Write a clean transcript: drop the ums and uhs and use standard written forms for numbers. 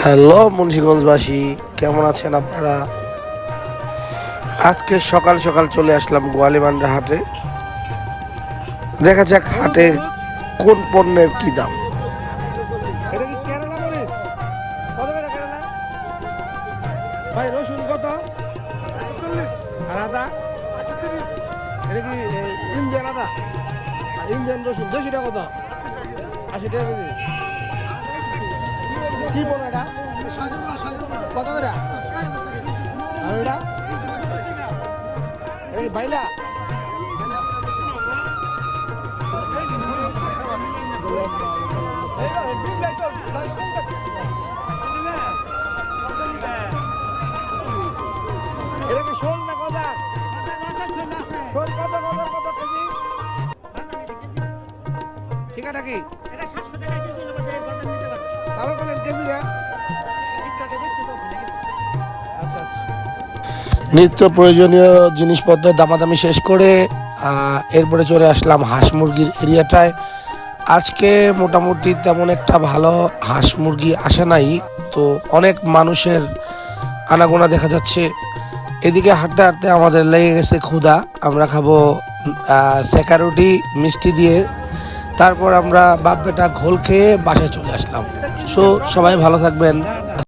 Hello মুন্সিগঞ্জবাসী, কেমন আছেন আপনারা? আজকে সকাল সকাল চলে আসলাম গোয়ালিমান্ডা হাটে। দেখা যাক হাটে কোন পণ্যের কি দাম। এটা কি কেরালা মরিচ? কত করে কেরালা? ভাই রসুন কত? 40। আর আদা? 30। এটা কি ইন্ডিয়ান আদা? আর ইন্ডিয়ান রসুন দেশিটা কত? 80 টাকা কেজি। কি বলো এটা? কত করে? আর এটা? এটা কি বাইলা? এটা কি শোল না গজা? শোল কত কেজি? ঠিকাটা কি? তাহলে বলেন কেজি রে? আচ্ছা আচ্ছা। নিত্য প্রয়োজনীয় জিনিসপত্রের দামাদামি শেষ করে এরপরে চলে আসলাম হাঁস মুরগির এরিয়াটায়। আজকে মোটামুটি তেমন একটা ভালো হাঁস মুরগি আসে নাই, তো অনেক মানুষের আনাগোনা দেখা যাচ্ছে। এদিকে হাঁটতে হাঁটতে আমাদের লেগে গেছে ক্ষুধা। আমরা খাবো সেকা রুটি মিষ্টি দিয়ে। তারপর আমরা বাপ বেটা ঘোল খেয়ে বাসায় চলে আসলাম। সো সবাই ভালো থাকবেন।